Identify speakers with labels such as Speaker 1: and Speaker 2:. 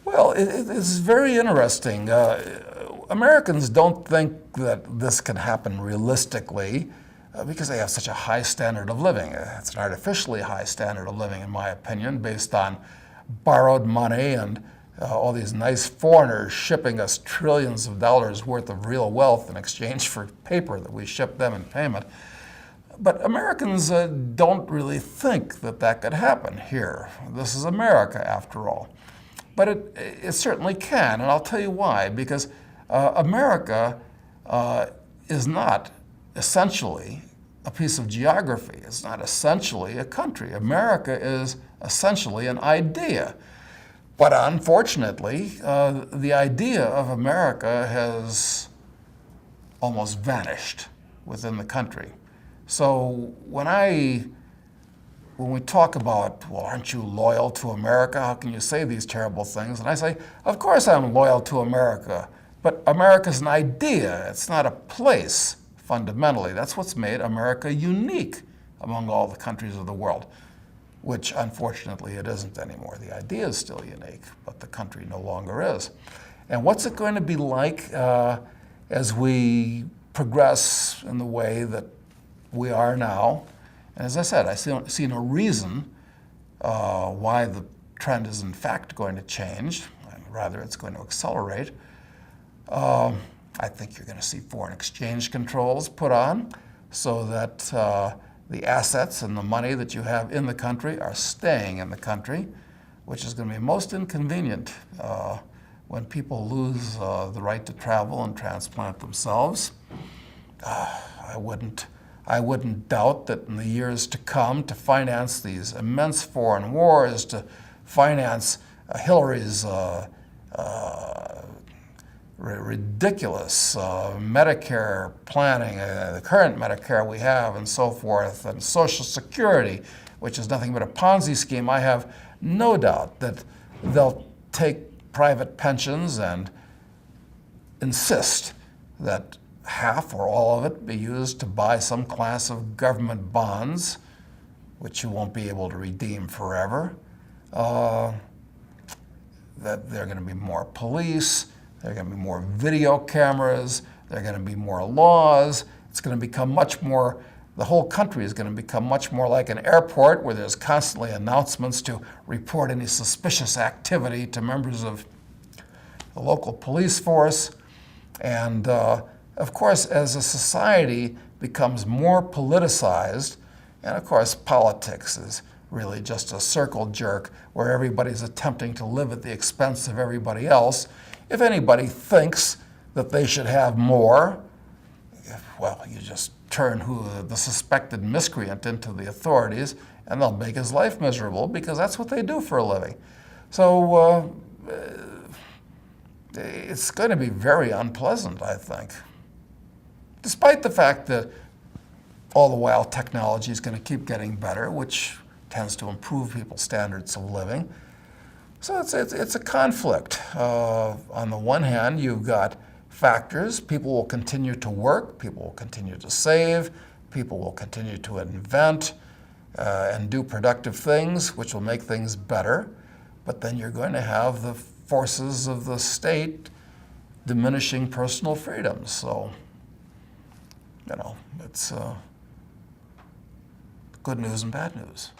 Speaker 1: Well, it's very interesting. Americans don't think that this can happen realistically because they have such a high standard of living. It's an artificially high standard of living, in my opinion, based on borrowed money and all these nice foreigners shipping us trillions of dollars worth of real wealth in exchange for paper that we ship them in payment. But Americans don't really think that that could happen here. This is America, after all. But it certainly can, and I'll tell you why. Because America is not essentially a piece of geography. It's not essentially a country. America is essentially an idea. But unfortunately, the idea of America has almost vanished within the country. So when we talk about, well, aren't you loyal to America? How can you say these terrible things? And I say, of course I'm loyal to America, but America's an idea. It's not a place, fundamentally. That's what's made America unique among all the countries of the world, which unfortunately it isn't anymore. The idea is still unique, but the country no longer is. And what's it going to be like as we progress in the way that we are now? And as I said, I see no reason why the trend is in fact going to change. Rather, it's going to accelerate. I think you're going to see foreign exchange controls put on so that the assets and the money that you have in the country are staying in the country, which is going to be most inconvenient when people lose the right to travel and transplant themselves. I wouldn't doubt that in the years to come, to finance these immense foreign wars, to finance Hillary's ridiculous Medicare planning, the current Medicare we have, and so forth, and Social Security, which is nothing but a Ponzi scheme, I have no doubt that they'll take private pensions and insist that half or all of it be used to buy some class of government bonds, which you won't be able to redeem forever. That there are going to be more police, there are going to be more video cameras, there are going to be more laws. It's going to become much more, the whole country is going to become much more like an airport where there's constantly announcements to report any suspicious activity to members of the local police force. And of course, as a society becomes more politicized, and of course politics is really just a circle jerk where everybody's attempting to live at the expense of everybody else. If anybody thinks that they should have more, well, you just turn the suspected miscreant into the authorities and they'll make his life miserable because that's what they do for a living. So it's going to be very unpleasant, I think. Despite the fact that all the while technology is going to keep getting better, which tends to improve people's standards of living. So it's a conflict. On the one hand, you've got factors. People will continue to work, people will continue to save, people will continue to invent and do productive things, which will make things better. But then you're going to have the forces of the state diminishing personal freedoms. So, you know, it's good news and bad news.